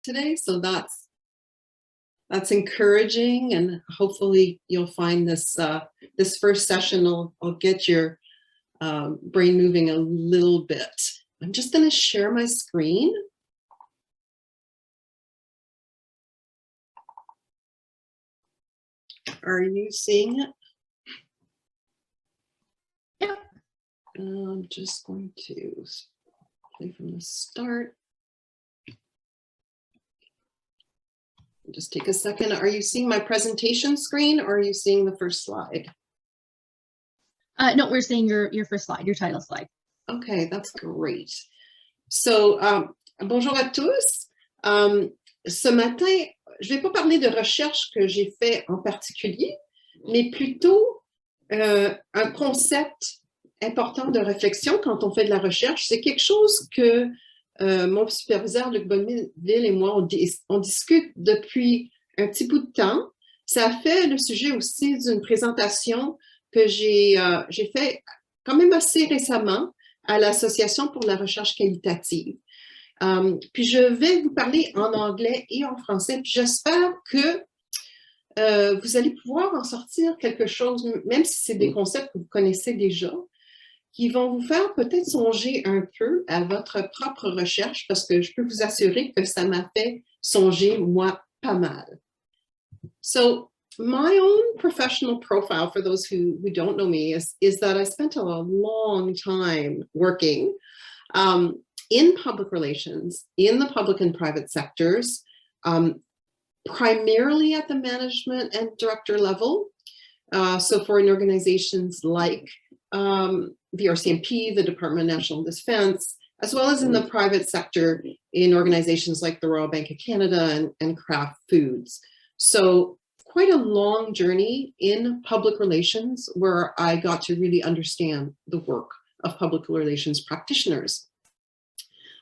today, so that's encouraging, and hopefully you'll find this this first session will get your brain moving a little bit. I'm just going to share my screen. Are you seeing it? Yeah. I'm just going to play from the start. Just take a second. Are you seeing my presentation screen, or are you seeing the first slide? No, we're seeing your first slide, your title slide. Okay, that's great. So, bonjour à tous. Ce matin, je ne vais pas parler de recherche que j'ai fait en particulier, mais plutôt un concept important de réflexion quand on fait de la recherche. C'est quelque chose que mon superviseur Luc Bonneville et moi, on discute depuis un petit bout de temps. Ça a fait le sujet aussi d'une présentation que j'ai fait quand même assez récemment à l'Association pour la recherche qualitative. Puis je vais vous parler en anglais et en français. Puis j'espère que vous allez pouvoir en sortir quelque chose, même si c'est des concepts que vous connaissez déjà, qui vont vous faire peut-être songer un peu à votre propre recherche, parce que je peux vous assurer que ça m'a fait songer, moi, pas mal. So, my own professional profile, for those who don't know me, is that I spent a long time working in public relations, in the public and private sectors, primarily at the management and director level. So for organizations like the RCMP, the Department of National Defense, as well as in the private sector in organizations like the Royal Bank of Canada and Kraft Foods. So quite a long journey in public relations where I got to really understand the work of public relations practitioners.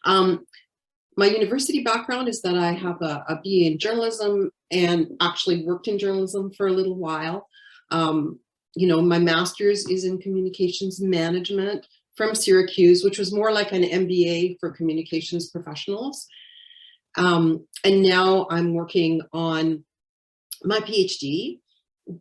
My university background is that I have a BA in journalism and actually worked in journalism for a little while. You know, my master's is in communications management from Syracuse, which was more like an MBA for communications professionals. And now I'm working on my PhD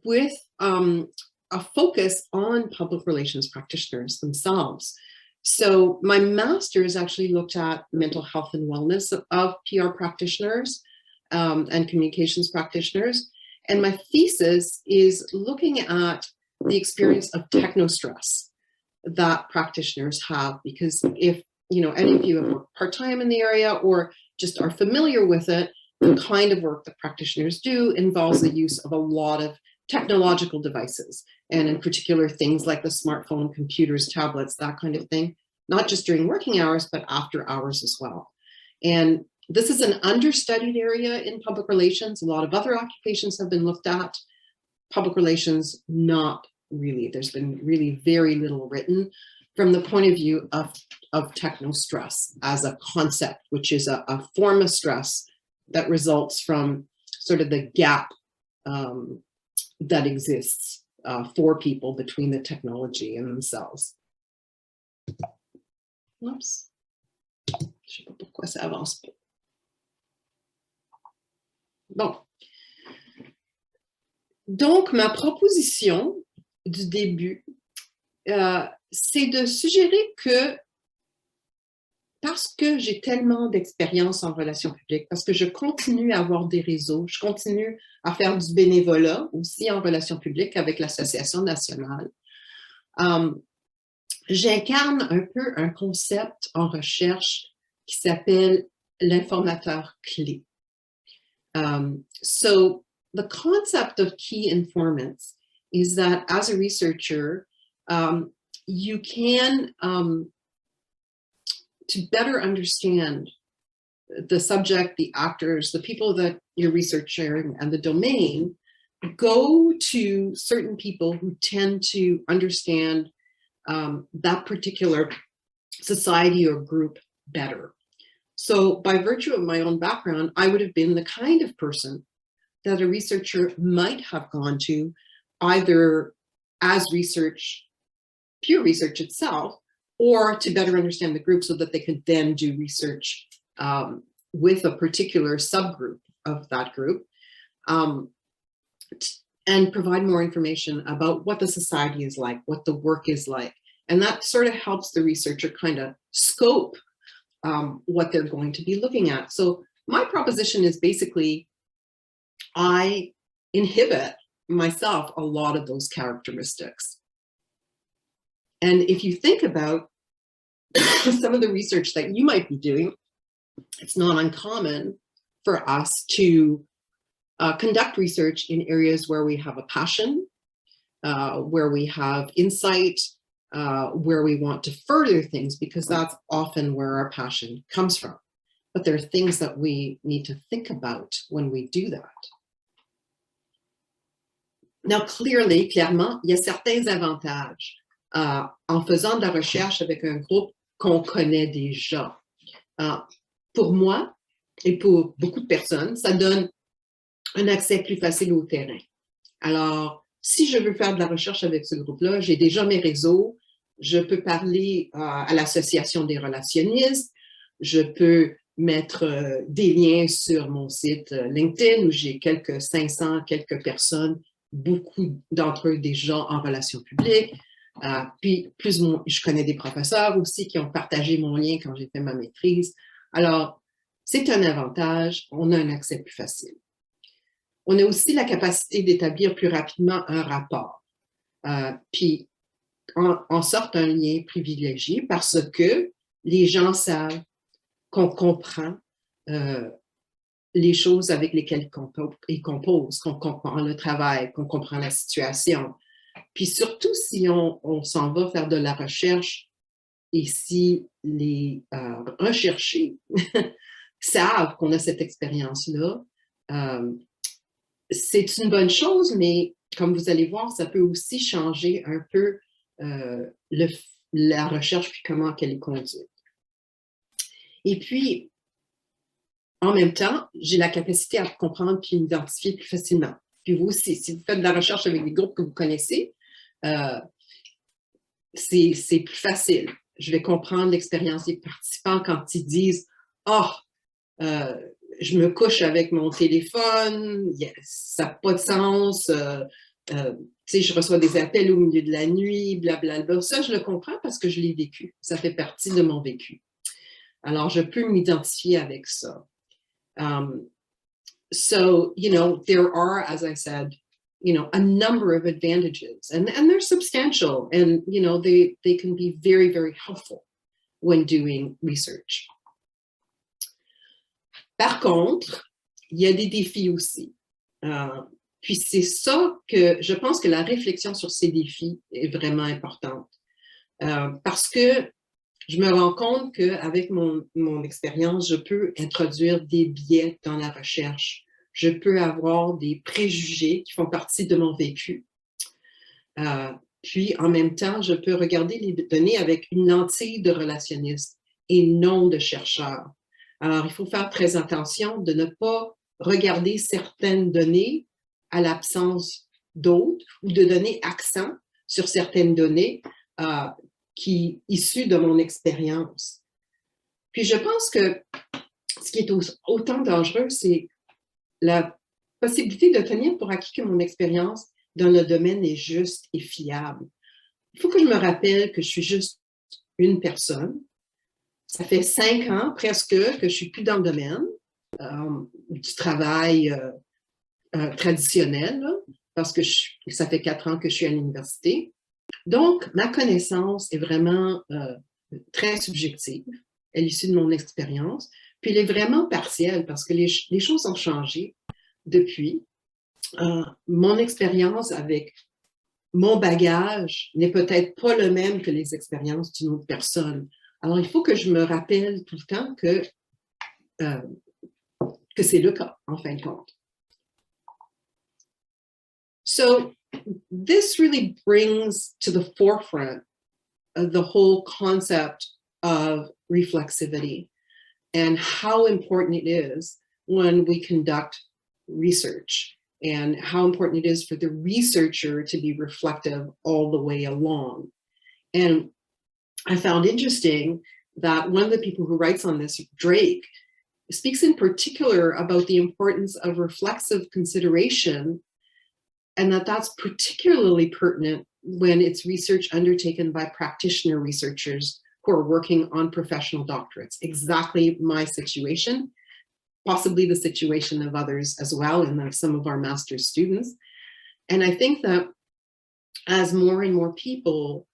with a focus on public relations practitioners themselves. So my master's actually looked at mental health and wellness of PR practitioners and communications practitioners. And my thesis is looking at the experience of technostress that practitioners have, because if you know any of you have worked part-time in the area or just are familiar with it, the kind of work that practitioners do involves the use of a lot of technological devices, and in particular things like the smartphone, computers, tablets, that kind of thing, not just during working hours, but after hours as well. And this is an understudied area in public relations. A lot of other occupations have been looked at. Public relations, not really. There's been really very little written from the point of view of technostress as a concept, which is a form of stress that results from sort of the gap that exists for people between the technology and themselves. Oops. Je sais pas pourquoi ça avance pas. Bon. Donc, ma proposition du début, c'est de suggérer que, parce que j'ai tellement d'expérience en relations publiques, parce que je continue à avoir des réseaux, je continue à faire du bénévolat aussi en relations publiques avec l'Association nationale, j'incarne un peu un concept en recherche qui s'appelle l'informateur clé. So the concept of key informants is that as a researcher, you can, to better understand the subject, the actors, the people that you're researching and the domain, go to certain people who tend to understand that particular society or group better. So by virtue of my own background, I would have been the kind of person that a researcher might have gone to either as research, pure research itself, or to better understand the group so that they could then do research with a particular subgroup of that group, and provide more information about what the society is like, what the work is like. And that sort of helps the researcher kind of scope what they're going to be looking at. So my proposition is basically, I inhibit myself a lot of those characteristics. And if you think about some of the research that you might be doing, it's not uncommon for us to conduct research in areas where we have a passion, where we have insight, where we want to further things, because that's often where our passion comes from. But there are things that we need to think about when we do that. Now, clairement, il y a certains avantages en faisant de la recherche avec un groupe qu'on connaît déjà. Pour moi et pour beaucoup de personnes, ça donne un accès plus facile au terrain. Alors, si je veux faire de la recherche avec ce groupe-là, j'ai déjà mes réseaux, je peux parler à l'association des relationnistes, je peux mettre des liens sur mon site LinkedIn où j'ai quelques 500, quelques personnes, beaucoup d'entre eux des gens en relations publiques. Puis je connais des professeurs aussi qui ont partagé mon lien quand j'ai fait ma maîtrise. Alors, c'est un avantage, on a un accès plus facile. On a aussi la capacité d'établir plus rapidement un rapport, puis en sorte un lien privilégié parce que les gens savent qu'on comprend les choses avec lesquelles ils composent, qu'on comprend le travail, qu'on comprend la situation. Puis surtout si on s'en va faire de la recherche et si les recherchés savent qu'on a cette expérience-là, c'est une bonne chose, mais comme vous allez voir, ça peut aussi changer un peu la recherche puis comment qu'elle est conduite. Et puis, en même temps, j'ai la capacité à comprendre puis m'identifier plus facilement. Puis vous aussi, si vous faites de la recherche avec des groupes que vous connaissez, c'est plus facile. Je vais comprendre l'expérience des participants quand ils disent « Oh, je me couche avec mon téléphone, ça n'a pas de sens, je reçois des appels au milieu de la nuit, blablabla. » Ça, je le comprends parce que je l'ai vécu. Ça fait partie de mon vécu. Alors, je peux m'identifier avec ça. So, there are, as I said, a number of advantages, and they're substantial, and, they can be very, very helpful when doing research. Par contre, il y a des défis aussi. Puis c'est ça que je pense que la réflexion sur ces défis est vraiment importante. Parce que je me rends compte qu'avec mon expérience, je peux introduire des biais dans la recherche. Je peux avoir des préjugés qui font partie de mon vécu. Puis, en même temps, je peux regarder les données avec une lentille de relationniste et non de chercheur. Alors, il faut faire très attention de ne pas regarder certaines données à l'absence d'autres ou de donner accent sur certaines données issues de mon expérience. Puis, je pense que ce qui est autant dangereux, c'est la possibilité de tenir pour acquis que mon expérience dans le domaine est juste et fiable. Il faut que je me rappelle que je suis juste une personne. Ça fait 5 ans presque que je ne suis plus dans le domaine du travail traditionnel, là, parce que ça fait 4 ans que je suis à l'université. Donc, ma connaissance est vraiment très subjective. Elle est issue de mon expérience. Puis, elle est vraiment partielle parce que les choses ont changé depuis. Mon expérience avec mon bagage n'est peut-être pas le même que les expériences d'une autre personne. Alors, il faut que je me rappelle tout le temps que c'est le cas, en fin de compte. So, this really brings to the forefront the whole concept of reflexivity and how important it is when we conduct research and how important it is for the researcher to be reflective all the way along. And I found interesting that one of the people who writes on this, Drake, speaks in particular about the importance of reflexive consideration, and that's particularly pertinent when it's research undertaken by practitioner researchers who are working on professional doctorates. Exactly my situation, possibly the situation of others as well, and some of our master's students. And I think that as more and more people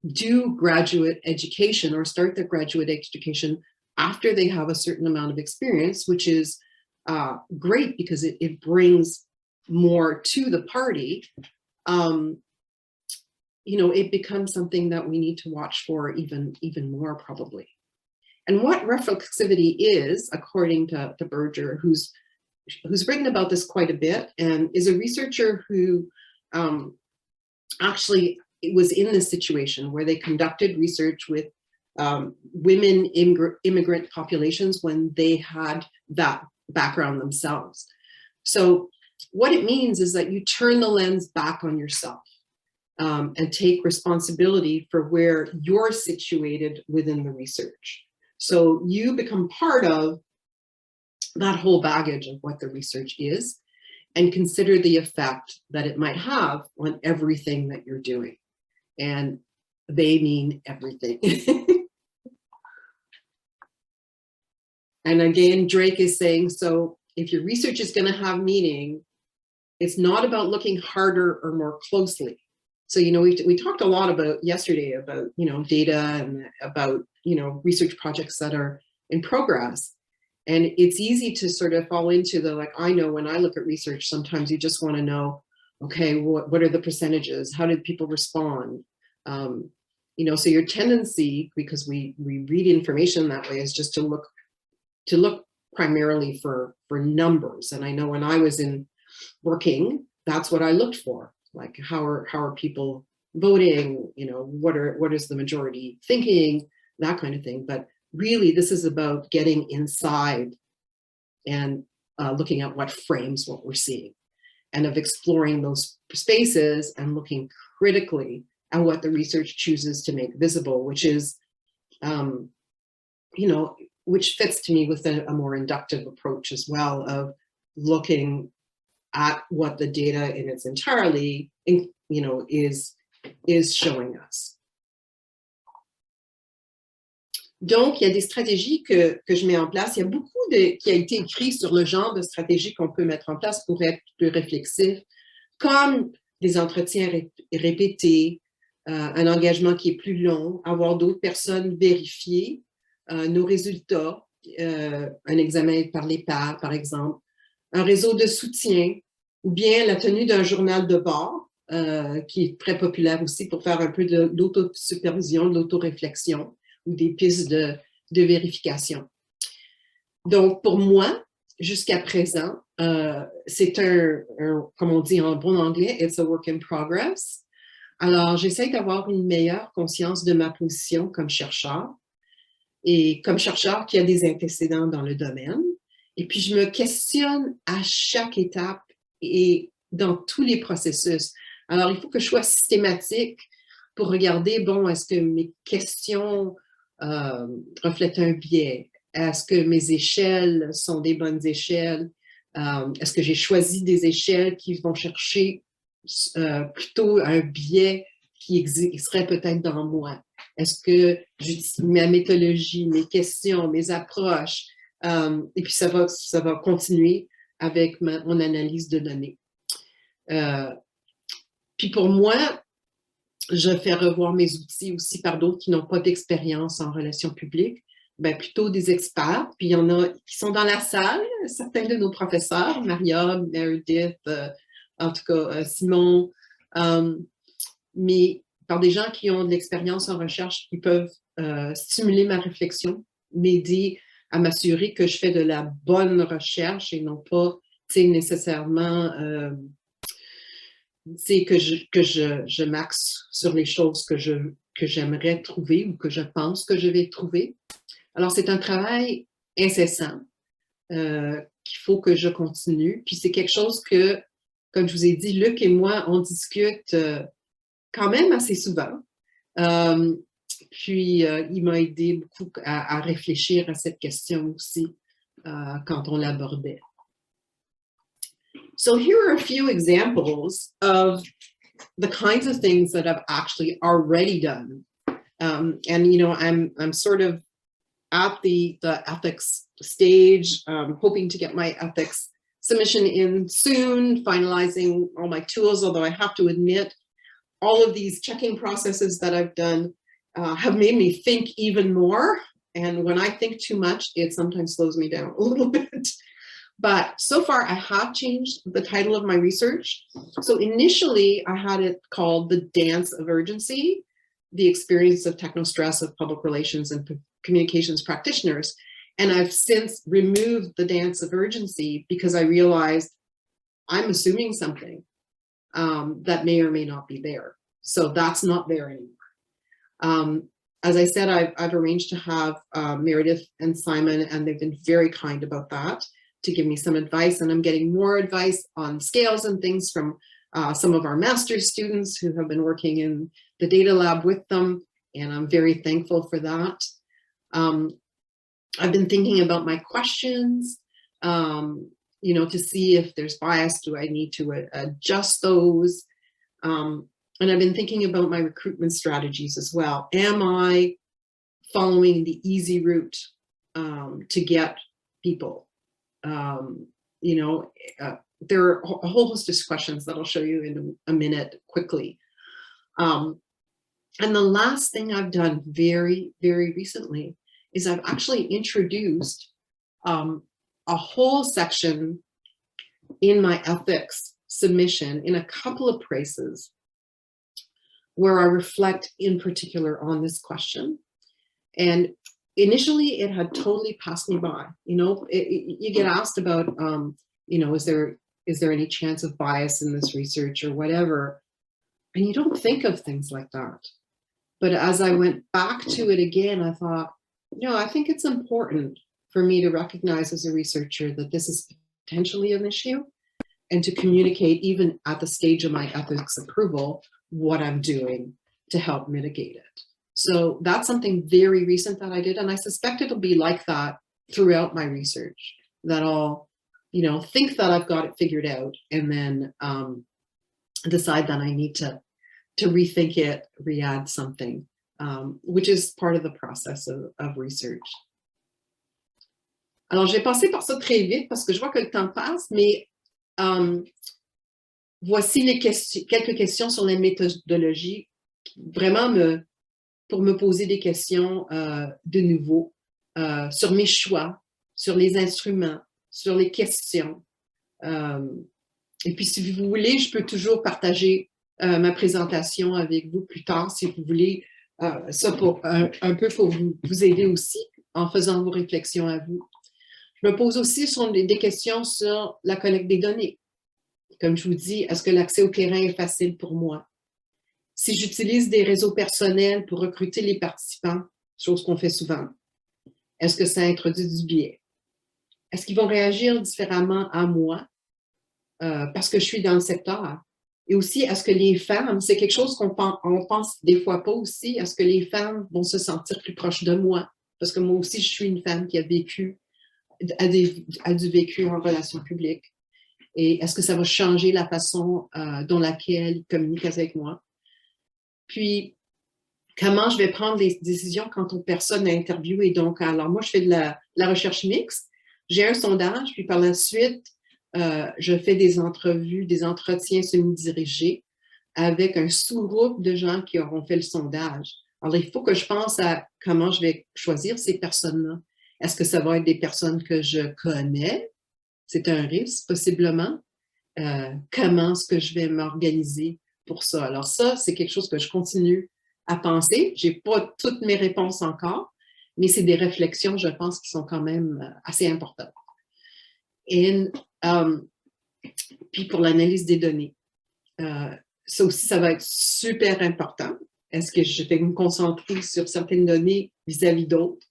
do graduate education or start their graduate education after they have a certain amount of experience, which is great because it brings more to the party, you know, it becomes something that we need to watch for even more probably. And what reflexivity is, according to Berger, who's written about this quite a bit and is a researcher who actually was in this situation where they conducted research with women immigrant populations when they had that background themselves. So what it means is that you turn the lens back on yourself and take responsibility for where you're situated within the research. So you become part of that whole baggage of what the research is and consider the effect that it might have on everything that you're doing. And they mean everything. And again, Drake is saying, so if your research is going to have meaning, it's not about looking harder or more closely. So, you know, we talked a lot about yesterday about, you know, data and about, you know, research projects that are in progress. And it's easy to sort of fall into the, like, I know when I look at research, sometimes you just want to know, okay, what are the percentages? How did people respond? You know, so your tendency, because we read information that way, is just to look primarily for numbers. And I know when I was in working, that's what I looked for. Like, how are people voting? You know, what is the majority thinking? That kind of thing. But really, this is about getting inside and looking at what frames what we're seeing, and of exploring those spaces and looking critically at what the research chooses to make visible, which is, you know, which fits to me with a more inductive approach as well, of looking at what the data in its entirety, you know, is showing us. Donc, il y a des stratégies que je mets en place. Il y a beaucoup qui a été écrit sur le genre de stratégies qu'on peut mettre en place pour être plus réflexif, comme des entretiens répétés, un engagement qui est plus long, avoir d'autres personnes vérifier nos résultats, un examen par les pairs, par exemple, un réseau de soutien, ou bien la tenue d'un journal de bord, qui est très populaire aussi pour faire un peu d'autosupervision, de l'autoréflexion, ou des pistes de vérification. Donc, pour moi, jusqu'à présent, c'est comme on dit en bon anglais, it's a work in progress. Alors, j'essaie d'avoir une meilleure conscience de ma position comme chercheur, et comme chercheur qui a des antécédents dans le domaine. Et puis, je me questionne à chaque étape et dans tous les processus. Alors, il faut que je sois systématique pour regarder, bon, est-ce que mes questions reflètent un biais? Est-ce que mes échelles sont des bonnes échelles? Est-ce que j'ai choisi des échelles qui vont chercher plutôt un biais qui serait peut-être dans moi? Est-ce que j'utilise ma méthodologie, mes questions, mes approches? Et puis ça va continuer avec mon analyse de données. Puis pour moi, je fais revoir mes outils aussi par d'autres qui n'ont pas d'expérience en relations publiques, ben plutôt des experts. Puis il y en a qui sont dans la salle, certains de nos professeurs, Maria, Meredith, en tout cas Simon, mais par des gens qui ont de l'expérience en recherche, qui peuvent stimuler ma réflexion, m'aider à m'assurer que je fais de la bonne recherche et non pas, tu sais, nécessairement, tu sais, que je m'axe sur les choses que j'aimerais trouver ou que je pense que je vais trouver. Alors, c'est un travail incessant qu'il faut que je continue. Puis c'est quelque chose que, comme je vous ai dit, Luc et moi, on discute quand même assez souvent. Puis, il m'a aidé beaucoup à réfléchir à cette question aussi quand on l'abordait. So here are a few examples of the kinds of things that I've actually already done. And, you know, I'm sort of at the ethics stage, hoping to get my ethics submission in soon, finalizing all my tools, although I have to admit, all of these checking processes that I've done have made me think even more. And when I think too much, it sometimes slows me down a little bit. But so far, I have changed the title of my research. So initially, I had it called The Dance of Urgency, the experience of techno-stress of public relations and communications practitioners. And I've since removed the dance of urgency because I realized I'm assuming something that may or may not be there. So that's not there anymore. As I said, I've arranged to have Meredith and Simon, and they've been very kind about that, to give me some advice. And I'm getting more advice on scales and things from some of our master's students who have been working in the data lab with them. And I'm very thankful for that. I've been thinking about my questions, you know, to see if there's bias. Do I need to adjust those? And I've been thinking about my recruitment strategies as well. Am I following the easy route to get people? You know, there are a whole host of questions that I'll show you in a minute quickly. And the last thing I've done very, very recently is I've actually introduced a whole section in my ethics submission in a couple of places where I reflect in particular on this question. And initially it had totally passed me by. You know, you get asked about, you know, is there any chance of bias in this research or whatever? And you don't think of things like that. But as I went back to it again, I thought, no, I think it's important for me to recognize as a researcher that this is potentially an issue and to communicate even at the stage of my ethics approval what I'm doing to help mitigate it. So that's something very recent that I did. And I suspect it'll be like that throughout my research, that I'll, you know, think that I've got it figured out and then decide that I need to rethink it, re-add something, which is part of the process of research. Alors, j'ai passé par ça très vite parce que je vois que le temps passe, mais voici quelques questions sur les méthodologies, vraiment pour me poser des questions de nouveau sur mes choix, sur les instruments, sur les questions. Et puis, si vous voulez, je peux toujours partager ma présentation avec vous plus tard, si vous voulez, ça pour un peu pour vous aider aussi en faisant vos réflexions à vous. Je me pose aussi des questions sur la collecte des données. Comme je vous dis, est-ce que l'accès au terrain est facile pour moi? Si j'utilise des réseaux personnels pour recruter les participants, chose qu'on fait souvent, est-ce que ça introduit du biais? Est-ce qu'ils vont réagir différemment à moi parce que je suis dans le secteur? Et aussi, est-ce que les femmes, c'est quelque chose qu'on pense des fois pas aussi, est-ce que les femmes vont se sentir plus proches de moi? Parce que moi aussi, je suis une femme qui a du vécu en relations publiques. Et est-ce que ça va changer la façon dont laquelle ils communiquent avec moi? Puis, comment je vais prendre des décisions quant aux personnes à interviewer? Donc, alors moi, je fais de la recherche mixte. J'ai un sondage, puis par la suite, je fais des entrevues, des entretiens semi-dirigés avec un sous-groupe de gens qui auront fait le sondage. Alors, il faut que je pense à comment je vais choisir ces personnes-là. Est-ce que ça va être des personnes que je connais? C'est un risque, possiblement. Comment est-ce que je vais m'organiser pour ça? Alors ça, c'est quelque chose que je continue à penser. Je n'ai pas toutes mes réponses encore, mais c'est des réflexions, je pense, qui sont quand même assez importantes. Et puis pour l'analyse des données, ça aussi, ça va être super important. Est-ce que je vais me concentrer sur certaines données vis-à-vis d'autres?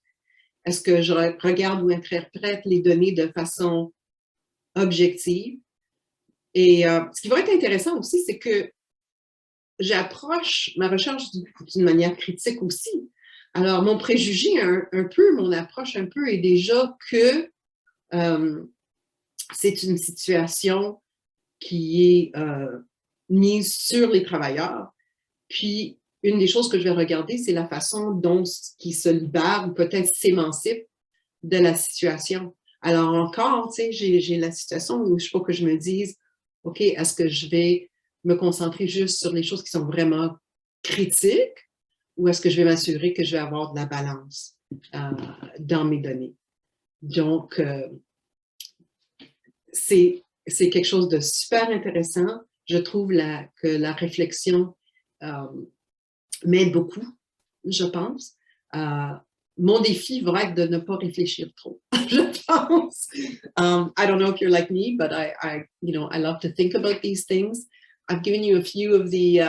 Est-ce que je regarde ou interprète les données de façon objective? Et ce qui va être intéressant aussi, c'est que j'approche ma recherche d'une manière critique aussi. Alors, mon préjugé, un peu, mon approche un peu est déjà que c'est une situation qui est mise sur les travailleurs. Puis, une des choses que je vais regarder, c'est la façon dont ils se libèrent ou peut-être s'émancipent de la situation. Alors encore, tu sais, j'ai la situation où il faut que je me dise, OK, est-ce que je vais me concentrer juste sur les choses qui sont vraiment critiques ou est-ce que je vais m'assurer que je vais avoir de la balance dans mes données? Donc, c'est quelque chose de super intéressant. Je trouve que la réflexion m'aide beaucoup, je pense. Mon défi va être de ne pas réfléchir trop, je pense. I don't know if you're like me, but I love to think about these things. I've given you a few of the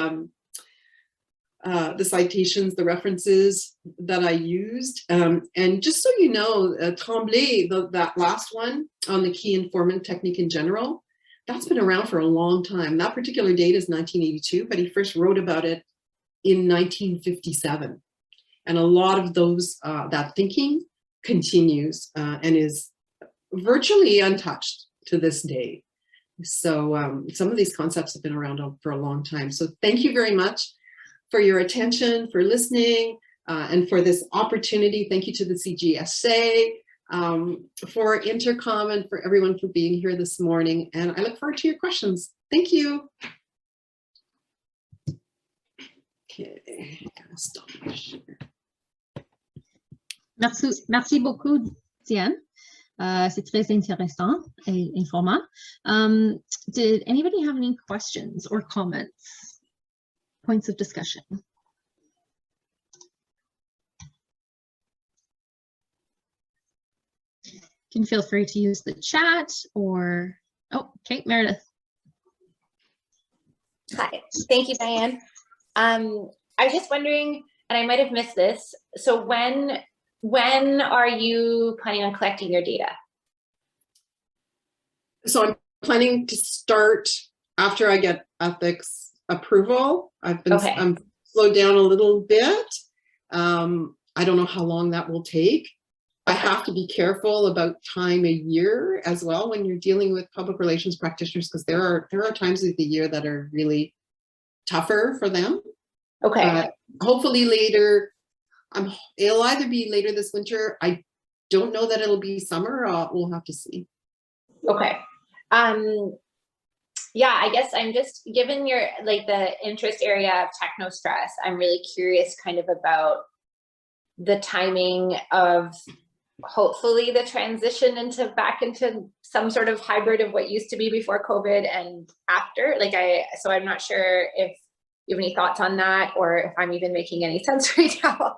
citations, the references that I used. And just so you know, Tremblay, that last one on the key informant technique in general, that's been around for a long time. That particular date is 1982, but he first wrote about it in 1957. And a lot of those, that thinking continues and is virtually untouched to this day. So some of these concepts have been around for a long time. So thank you very much for your attention, for listening, and for this opportunity. Thank you to the CGSA, for InterCOMM, and for everyone for being here this morning. And I look forward to your questions. Thank you. Okay, gotta stop my share. Merci beaucoup, Diane. C'est très intéressant et informant. Did anybody have any questions or comments? Points of discussion? You can feel free to use the chat or, oh, okay, Meredith. Hi, thank you, Diane. I was just wondering, and I might have missed this, so when are you planning on collecting your data? So I'm planning to start after I get ethics approval. I'm slowed down a little bit. I don't know how long that will take. I have to be careful about time of year as well when you're dealing with public relations practitioners, because there are times of the year that are really tougher for them. Okay. Hopefully later. It'll either be later this winter. I don't know that it'll be summer. We'll have to see. Okay. Yeah, I guess I'm just, given your, like, the interest area of techno stress, I'm really curious kind of about the timing of hopefully the transition back into some sort of hybrid of what used to be before COVID and after. So I'm not sure if you have any thoughts on that, or if I'm even making any sense right now.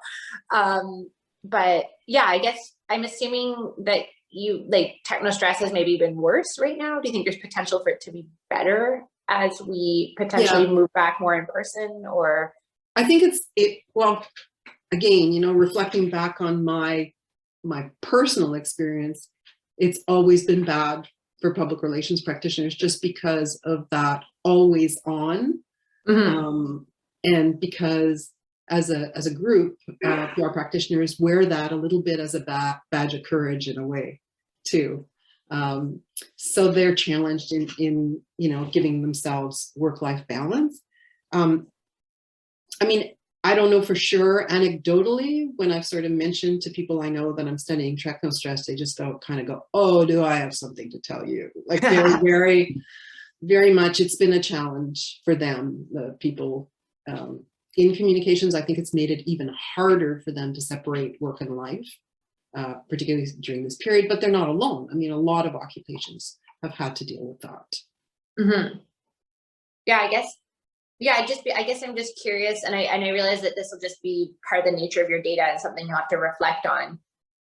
But yeah, I guess I'm assuming that techno stress has maybe been worse right now. Do you think there's potential for it to be better as we potentially move back more in person? Or I think well, again, reflecting back on my personal experience, it's always been bad for public relations practitioners just because of that always on. Mm-hmm. And because as a group, PR practitioners wear that a little bit as a badge of courage in a way too. So they're challenged in giving themselves work-life balance. I mean, I don't know for sure. Anecdotally, when I've sort of mentioned to people I know that I'm studying techno stress, they just kind of go, "Oh, do I have something to tell you?" Like very, very, very much. It's been a challenge for them. The people in communications, I think it's made it even harder for them to separate work and life, particularly during this period. But they're not alone. I mean, a lot of occupations have had to deal with that. Mm-hmm. Yeah, I guess. Yeah, I guess I'm just curious, and I realize that this will just be part of the nature of your data and something you have to reflect on.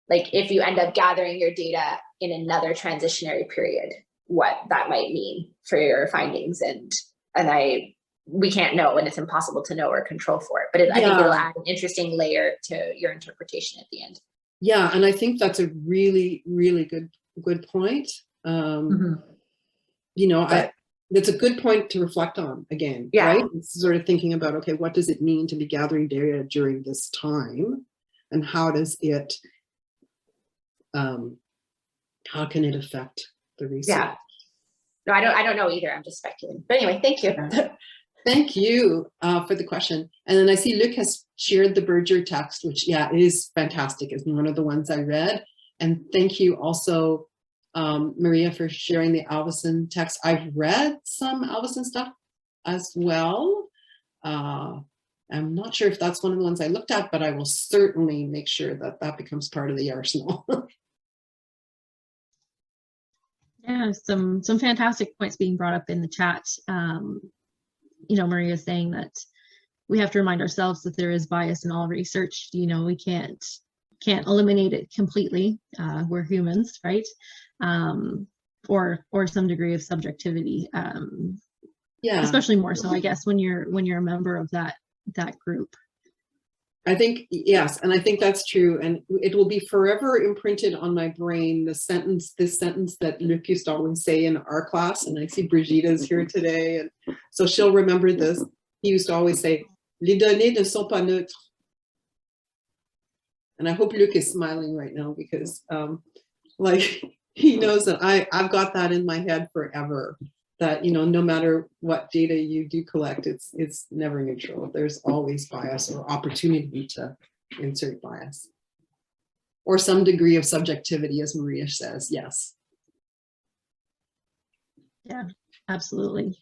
Like, if you end up gathering your data in another transitionary period, what that might mean for your findings, and we can't know, and it's impossible to know or control for it. But I think it'll add an interesting layer to your interpretation at the end. Yeah, and I think that's a really, really good point. That's a good point to reflect on again, right? It's sort of thinking about, okay, what does it mean to be gathering data during this time? and how does it, how can it affect the research? Yeah. No, I don't know either. I'm just speculating. But anyway, thank you. Thank you for the question. And then I see Luc has shared the Berger text, which, yeah, it is fantastic. It's one of the ones I read. And thank you also, Maria, for sharing the Alvison text. I've read some Alvison stuff as well. I'm not sure if that's one of the ones I looked at, but I will certainly make sure that that becomes part of the arsenal. Yeah, some fantastic points being brought up in the chat. You know, Maria is saying that we have to remind ourselves that there is bias in all research. You know, we can't eliminate it completely. We're humans, right? Or some degree of subjectivity. Yeah, especially more so, I guess, when you're a member of that group. I think, yes, and I think that's true, and it will be forever imprinted on my brain, this sentence that Luc used to always say in our class, and I see Brigida's here today, and so she'll remember this. He used to always say, "Les données ne sont pas neutres." And I hope Luc is smiling right now because, like, he knows that I've got that in my head forever. That, you know, no matter what data you do collect, it's never neutral. There's always bias or opportunity to insert bias. Or some degree of subjectivity, as Maria says, yes. Yeah, absolutely.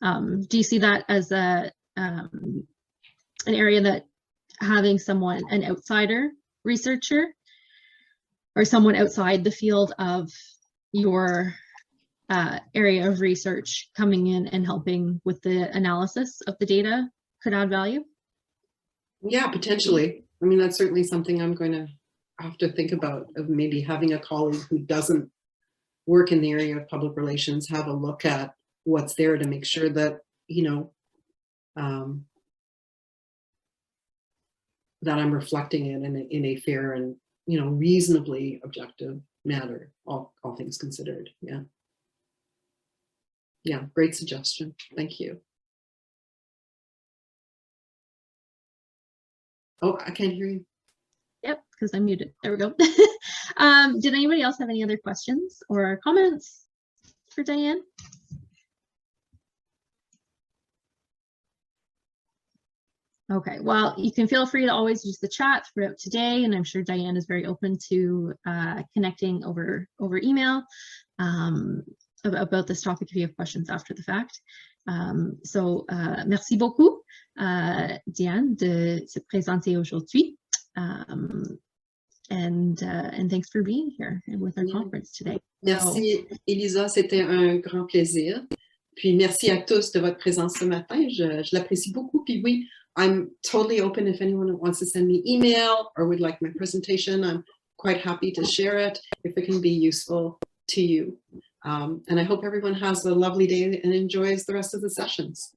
Do you see that as an area that having someone, an outsider researcher, or someone outside the field of your area of research coming in and helping with the analysis of the data could add value? Yeah, potentially. I mean, that's certainly something I'm going to have to think about, of maybe having a colleague who doesn't work in the area of public relations have a look at what's there to make sure that, you know, that I'm reflecting it in a fair and, you know, reasonably objective manner, all things considered. Yeah. Yeah, great suggestion. Thank you. Oh, I can't hear you. Yep, because I'm muted. There we go. Did anybody else have any other questions or comments for Diane? Okay, well, you can feel free to always use the chat throughout today, and I'm sure Diane is very open to connecting over email about this topic if you have questions after the fact. So, merci beaucoup, Diane, de se présenter aujourd'hui. And thanks for being here with our conference today. Merci, Elisa, c'était un grand plaisir. Puis merci à tous de votre présence ce matin. Je l'apprécie beaucoup. Puis oui, I'm totally open if anyone wants to send me email or would like my presentation. I'm quite happy to share it if it can be useful to you. And I hope everyone has a lovely day and enjoys the rest of the sessions.